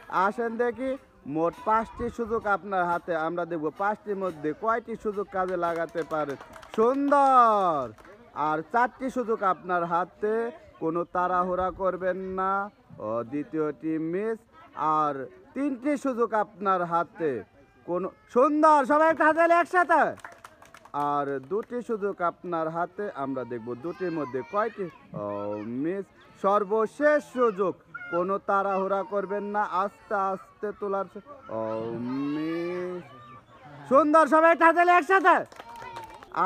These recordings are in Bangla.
আসেন দেখি মোট 5টি সুযোগ আপনার হাতে, আমরা দেখব 5টির মধ্যে কয়টি সুযোগ কাজে লাগাতে পারেন। সুন্দর। আর 4টি সুযোগ আপনার হাতে, কোনো তাড়াহুড়া করবেন না। ও দ্বিতীয়টি মিস। আর 3টি সুযোগ আপনার হাতে, কোনো সুন্দর, সবাই একটা হাতে একসাথে। আর 2টি সুযোগ আপনার হাতে, আমরা দেখব 2টির মধ্যে কয়টি মিস। সর্বশেষ সুযোগ, কোনো তাড়াহুড়া করবেন না, আস্তে আস্তে তোলার মিস। সুন্দর, সবাই একটা হাতে একসাথে।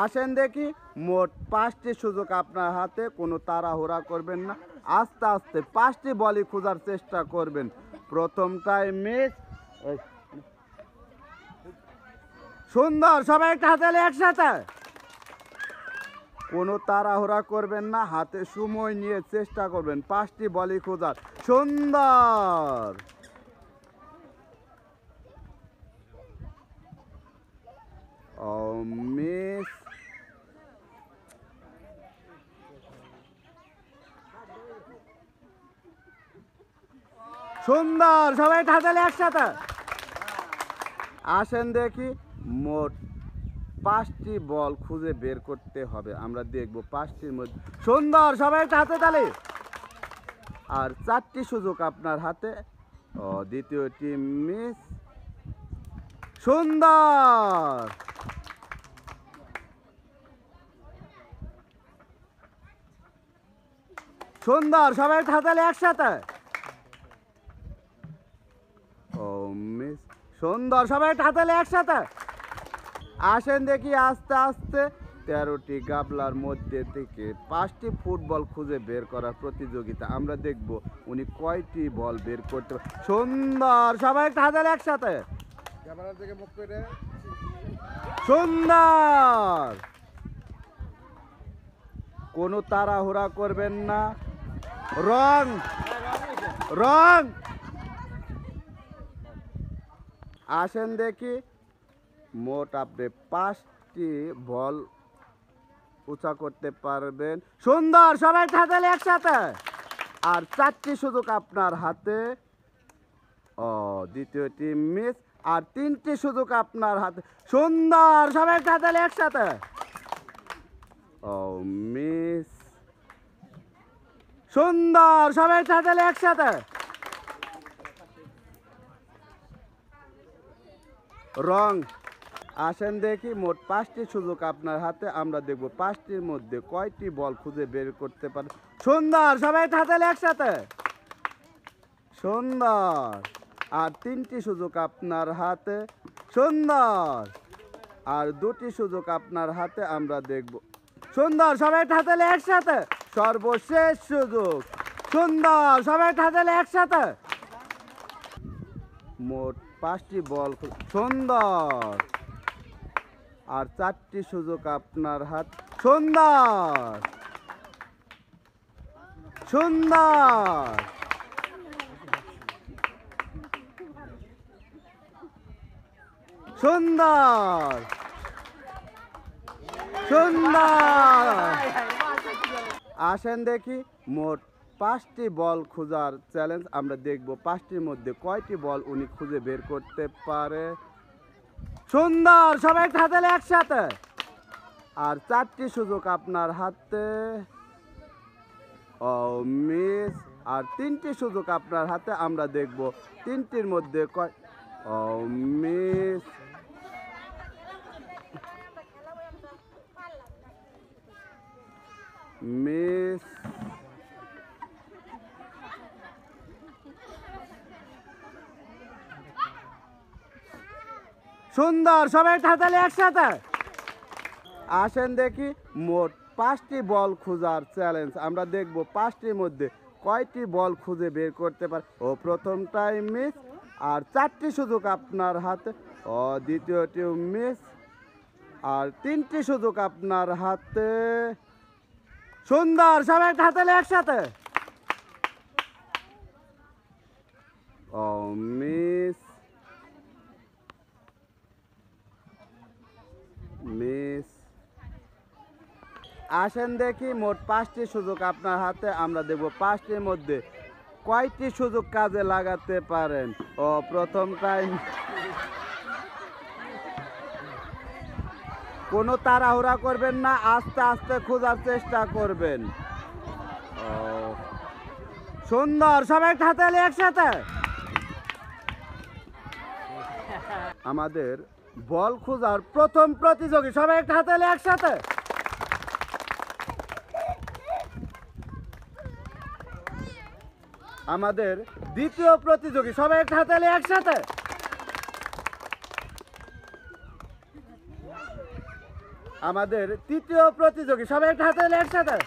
আসেন দেখি মোট 5টি সুযোগ আপনার হাতে, কোনো তাড়াহুড়া করবেন না, আস্তে আস্তে 5টি বলই খোঁজার চেষ্টা করবেন। প্রথমটাই মিস। সুন্দর, সবাই একটা হাতে একসাথে। কোনো তাড়াহুড়া করবেন না, হাতে সময় নিয়ে চেষ্টা করবেন 5টি বলই খোঁজার। সুন্দর। মিস। সুন্দর, সবাই একটা হাতে একসাথে। আসেন দেখি মোট 5টি বল খুঁজে বের করতে হবে, আমরা দেখব 5টির মধ্যে। সুন্দর, সবাই একটা হাতে তালে। আর 4টি সুযোগ আপনার হাতে, দ্বিতীয়টি মিস। সুন্দর। সুন্দর, সবাই একটা হাতে একসাথে। মিস। সুন্দর, সবাই একটা হাতে একসাথে। আসেন দেখি আস্তে আস্তে 13টি গাবলার মধ্যে থেকে 5টি ফুটবল খুঁজে বের করার প্রতিযোগিতা, আমরা দেখব উনি কয়টি বল বের করতে পারে। সুন্দর, সবাই একটা হাতে একসাথে। সুন্দর। কোনো তাড়াহুড়া করবেন না। রং রং। আসেন দেখি মোট আপনি 5টি বল উঁচা করতে পারবেন। সুন্দর, সবাই হাতে একসাথে। আর 4টি সুযোগ আপনার হাতে, দ্বিতীয়টি মিস। আর 3টি সুযোগ আপনার হাতে। সুন্দর, সবাই হাতে একসাথে। মিস। সুন্দর, সবাই হাতে একসাথে। রং। আসেন দেখি মোট 5টি সুযোগ আপনার হাতে, আমরা দেখব 5টির মধ্যে কয়টি বল খুঁজে বের করতে পারে। সুন্দর, সবাই হাতে একসাথে। সুন্দর। আর 3টি সুযোগ আপনার হাতে। সুন্দর। আর 2টি সুযোগ আপনার হাতে, আমরা দেখব। সুন্দর, সবাই হাতে একসাথে। সর্বশেষ সুযোগ। সুন্দর, সবাই হাতে একসাথে। মোট 5টি বল। সুন্দর। আর 4টি সুযোগ আপনার হাত। সুন্দর। সুন্দর। সুন্দর। সুন্দর। আসেন দেখি মোট 5টি বল খোঁজার চ্যালেঞ্জ, আমরা দেখব 5টির মধ্যে কয়টি বল উনি খুঁজে বের করতে পারে। সুন্দর, সবাই হাতে একসাথে। আর 4টি সুযোগ আপনার হাতে, মিস। আর 3টি সুযোগ আপনার হাতে, আমরা দেখব 3টির মধ্যে কয় মিস। মিস। সুন্দর, সবাই হাতে একসাথে। আসেন দেখি মোট 5টি বল খোঁজার চ্যালেঞ্জ, আমরা দেখব 5টির মধ্যে কয়টি বল খুঁজে বের করতে পারে। প্রথমটাই মিস। আর 4টি সুযোগ আপনার হাতে, দ্বিতীয়টি মিস। আর 3টি সুযোগ আপনার হাতে। সুন্দর, সবাই হাতে একসাথে। মিস। মিস। আসেন দেখি মোট 5টি সুযোগ আপনার হাতে, আমরা দেখব 5টির মধ্যে কয়টি সুযোগ কাজে লাগাতে পারেন? ও প্রথম টাইম। কোনো তাড়াহুড়া করবেন না, আস্তে আস্তে খোঁজার চেষ্টা করবেন। ও সুন্দর, সবাই একটা হাতে তালি একসাথে। আমাদের বল খোঁজার প্রথম প্রতিযোগী, সবাই একটা হাতে তালি একসাথে। আমাদের দ্বিতীয় প্রতিযোগী, সবাই একটা হাতে তালি একসাথে। আমাদের তৃতীয় প্রতিযোগী, সবাই একটা হাতে তালি একসাথে।